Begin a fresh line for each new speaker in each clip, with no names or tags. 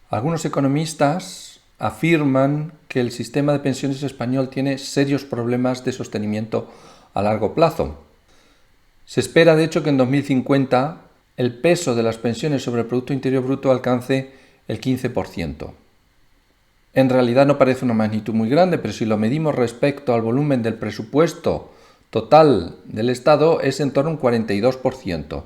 Algunos economistas afirman que el sistema de pensiones español tiene serios problemas de sostenimiento a largo plazo. Se espera, de hecho, que en 2050 el peso de las pensiones sobre el Producto Interior Bruto alcance el 15%. En realidad no parece una magnitud muy grande, pero si lo medimos respecto al volumen del presupuesto total del Estado es en torno a un 42%,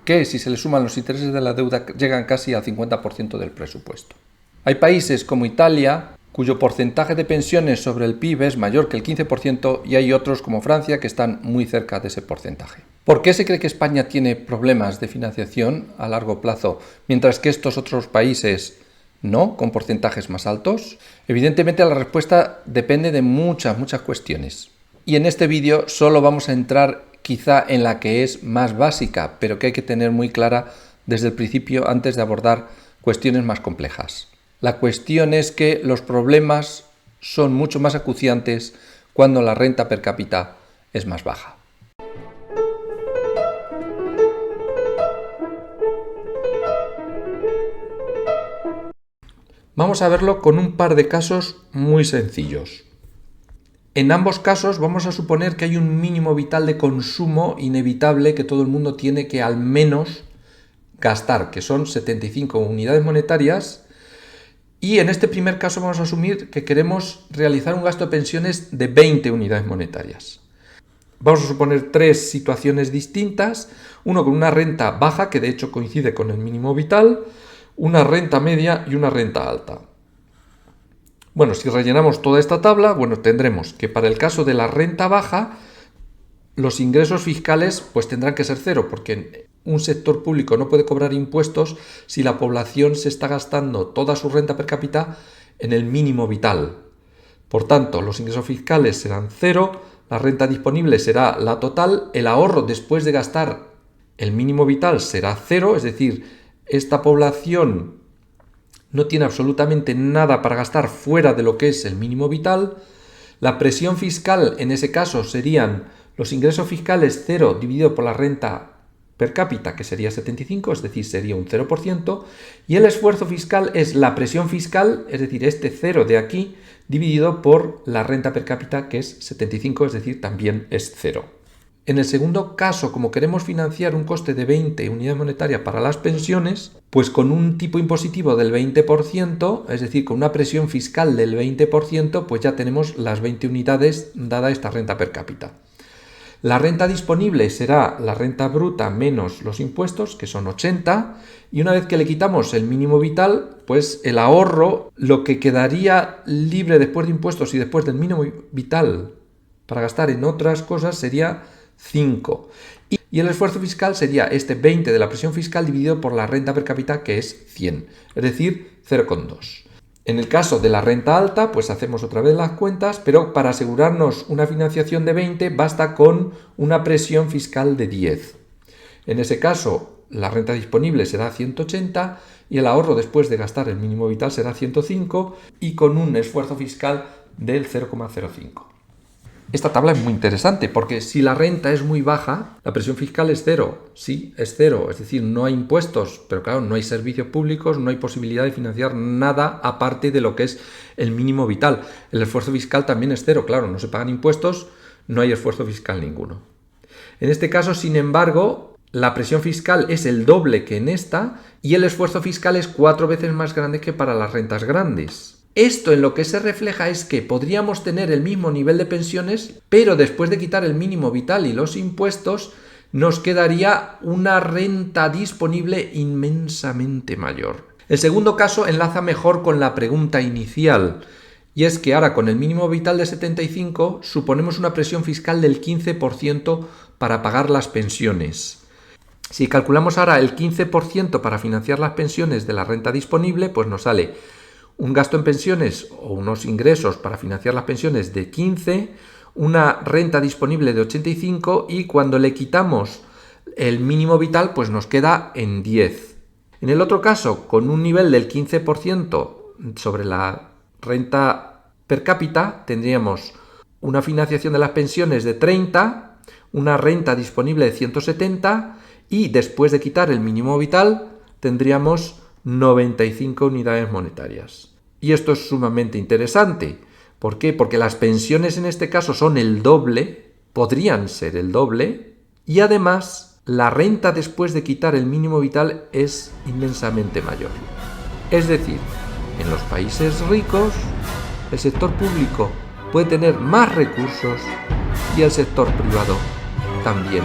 que si se le suman los intereses de la deuda llegan casi al 50% del presupuesto. Hay países como Italia, cuyo porcentaje de pensiones sobre el PIB es mayor que el 15%, y hay otros como Francia que están muy cerca de ese porcentaje. ¿Por qué se cree que España tiene problemas de financiación a largo plazo, mientras que estos otros países no, con porcentajes más altos? Evidentemente la respuesta depende de muchas cuestiones. Y en este vídeo solo vamos a entrar quizá en la que es más básica, pero que hay que tener muy clara desde el principio antes de abordar cuestiones más complejas. La cuestión es que los problemas son mucho más acuciantes cuando la renta per cápita es más baja. Vamos a verlo con un par de casos muy sencillos. En ambos casos vamos a suponer que hay un mínimo vital de consumo inevitable que todo el mundo tiene que al menos gastar, que son 75 unidades monetarias, y en este primer caso vamos a asumir que queremos realizar un gasto de pensiones de 20 unidades monetarias. Vamos a suponer tres situaciones distintas, uno con una renta baja, que de hecho coincide con el mínimo vital, una renta media y una renta alta. Bueno, si rellenamos toda esta tabla, tendremos que para el caso de la renta baja, los ingresos fiscales pues tendrán que ser cero, porque un sector público no puede cobrar impuestos si la población se está gastando toda su renta per cápita en el mínimo vital. Por tanto, los ingresos fiscales serán cero, la renta disponible será la total, el ahorro después de gastar el mínimo vital será cero, es decir, esta población no tiene absolutamente nada para gastar fuera de lo que es el mínimo vital. La presión fiscal en ese caso serían los ingresos fiscales 0 dividido por la renta per cápita, que sería 75, es decir, sería un 0%, y el esfuerzo fiscal es la presión fiscal, es decir, este 0 de aquí, dividido por la renta per cápita, que es 75, es decir, también es 0. En el segundo caso, como queremos financiar un coste de 20 unidades monetarias para las pensiones, pues con un tipo impositivo del 20%, es decir, con una presión fiscal del 20%, pues ya tenemos las 20 unidades dada esta renta per cápita. La renta disponible será la renta bruta menos los impuestos, que son 80, y una vez que le quitamos el mínimo vital, pues el ahorro, lo que quedaría libre después de impuestos y después del mínimo vital para gastar en otras cosas sería 5. Y el esfuerzo fiscal sería este 20 de la presión fiscal dividido por la renta per cápita, que es 100, es decir, 0,2. En el caso de la renta alta, pues hacemos otra vez las cuentas, pero para asegurarnos una financiación de 20 basta con una presión fiscal de 10. En ese caso, la renta disponible será 180 y el ahorro después de gastar el mínimo vital será 105 y con un esfuerzo fiscal del 0,05. Esta tabla es muy interesante porque si la renta es muy baja, la presión fiscal es cero. Sí, es cero, es decir, no hay impuestos, pero claro, no hay servicios públicos, no hay posibilidad de financiar nada aparte de lo que es el mínimo vital. El esfuerzo fiscal también es cero, claro, no se pagan impuestos, no hay esfuerzo fiscal ninguno. En este caso, sin embargo, la presión fiscal es el doble que en esta y el esfuerzo fiscal es 4 veces más grande que para las rentas grandes. Esto en lo que se refleja es que podríamos tener el mismo nivel de pensiones, pero después de quitar el mínimo vital y los impuestos, nos quedaría una renta disponible inmensamente mayor. El segundo caso enlaza mejor con la pregunta inicial, y es que ahora con el mínimo vital de 75 suponemos una presión fiscal del 15% para pagar las pensiones. Si calculamos ahora el 15% para financiar las pensiones de la renta disponible, pues nos sale un gasto en pensiones o unos ingresos para financiar las pensiones de 15, una renta disponible de 85 y cuando le quitamos el mínimo vital pues nos queda en 10. En el otro caso, con un nivel del 15% sobre la renta per cápita, tendríamos una financiación de las pensiones de 30, una renta disponible de 170 y después de quitar el mínimo vital tendríamos 95 unidades monetarias. Y esto es sumamente interesante. ¿Por qué? Porque las pensiones en este caso son el doble, podrían ser el doble, y además la renta después de quitar el mínimo vital es inmensamente mayor. Es decir, en los países ricos, el sector público puede tener más recursos y el sector privado también